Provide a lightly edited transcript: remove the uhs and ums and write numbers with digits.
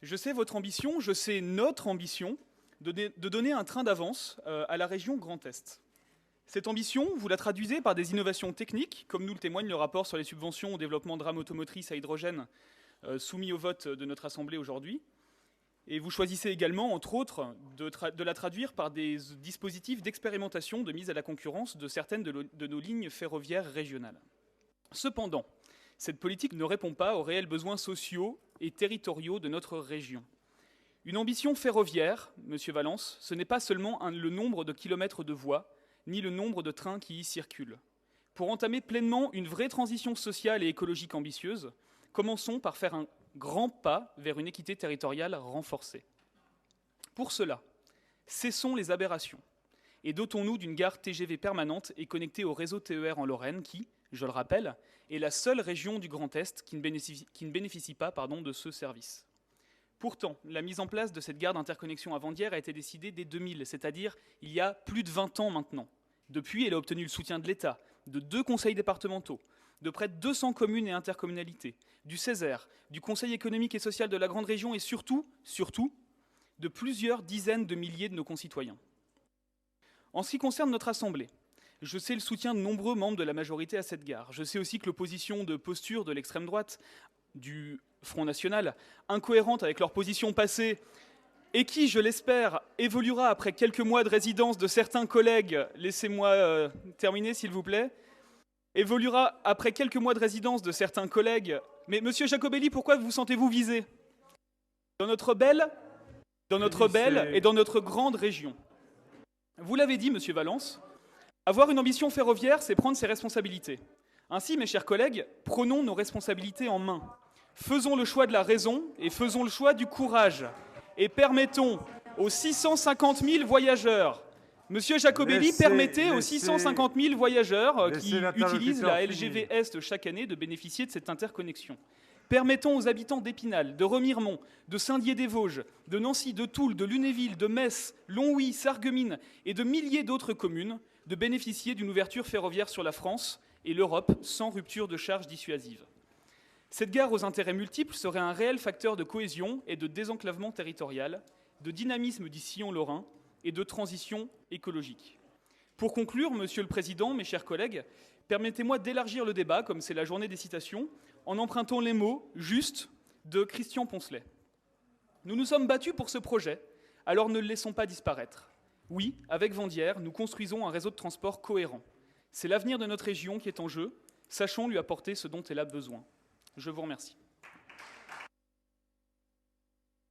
Je sais votre ambition, je sais notre ambition de donner un train d'avance à la région Grand Est. Cette ambition, vous la traduisez par des innovations techniques, comme nous le témoigne le rapport sur les subventions au développement de rames automotrices à hydrogène soumis au vote de notre Assemblée aujourd'hui. Et vous choisissez également, entre autres, de la traduire par des dispositifs d'expérimentation de mise à la concurrence de certaines de nos lignes ferroviaires régionales. Cependant, cette politique ne répond pas aux réels besoins sociaux et territoriaux de notre région. Une ambition ferroviaire, Monsieur Valence, ce n'est pas seulement le nombre de kilomètres de voies, ni le nombre de trains qui y circulent. Pour entamer pleinement une vraie transition sociale et écologique ambitieuse, commençons par faire un grand pas vers une équité territoriale renforcée. Pour cela, cessons les aberrations et dotons-nous d'une gare TGV permanente et connectée au réseau TER en Lorraine qui, je le rappelle, est la seule région du Grand Est qui ne bénéficie pas de ce service. Pourtant, la mise en place de cette gare d'interconnexion à Vandières a été décidée dès 2000, c'est-à-dire il y a plus de 20 ans maintenant. Depuis, elle a obtenu le soutien de l'État, de 2 conseils départementaux, de près de 200 communes et intercommunalités, du Césaire, du Conseil économique et social de la grande région et surtout, de plusieurs dizaines de milliers de nos concitoyens. En ce qui concerne notre Assemblée, je sais le soutien de nombreux membres de la majorité à cette gare. Je sais aussi que l'opposition de posture de l'extrême droite, du Front National, incohérente avec leur position passée, et qui, je l'espère, évoluera après quelques mois de résidence de certains collègues, laissez-moi terminer s'il vous plaît, évoluera après quelques mois de résidence de certains collègues. Mais Monsieur Jacobelli, pourquoi vous sentez-vous visé dans notre belle et dans notre grande région? Vous l'avez dit, Monsieur Valence, avoir une ambition ferroviaire, c'est prendre ses responsabilités. Ainsi, mes chers collègues, prenons nos responsabilités en main. Faisons le choix de la raison et faisons le choix du courage. Et permettons aux 650 000 voyageurs, Monsieur Jacobelli, permettez aux 650 000 voyageurs qui utilisent la LGV Est chaque année de bénéficier de cette interconnexion. Permettons aux habitants d'Épinal, de Remiremont, de Saint-Dié-des-Vosges, de Nancy, de Toul, de Lunéville, de Metz, Longwy, Sarreguemines et de milliers d'autres communes de bénéficier d'une ouverture ferroviaire sur la France et l'Europe sans rupture de charge dissuasive. Cette gare aux intérêts multiples serait un réel facteur de cohésion et de désenclavement territorial, de dynamisme du sillon lorrain et de transition écologique. Pour conclure, Monsieur le Président, mes chers collègues, permettez-moi d'élargir le débat, comme c'est la journée des citations, en empruntant les mots justes de Christian Poncelet. Nous nous sommes battus pour ce projet, alors ne le laissons pas disparaître. Oui, avec Vandières, nous construisons un réseau de transport cohérent. C'est l'avenir de notre région qui est en jeu. Sachons lui apporter ce dont elle a besoin. Je vous remercie.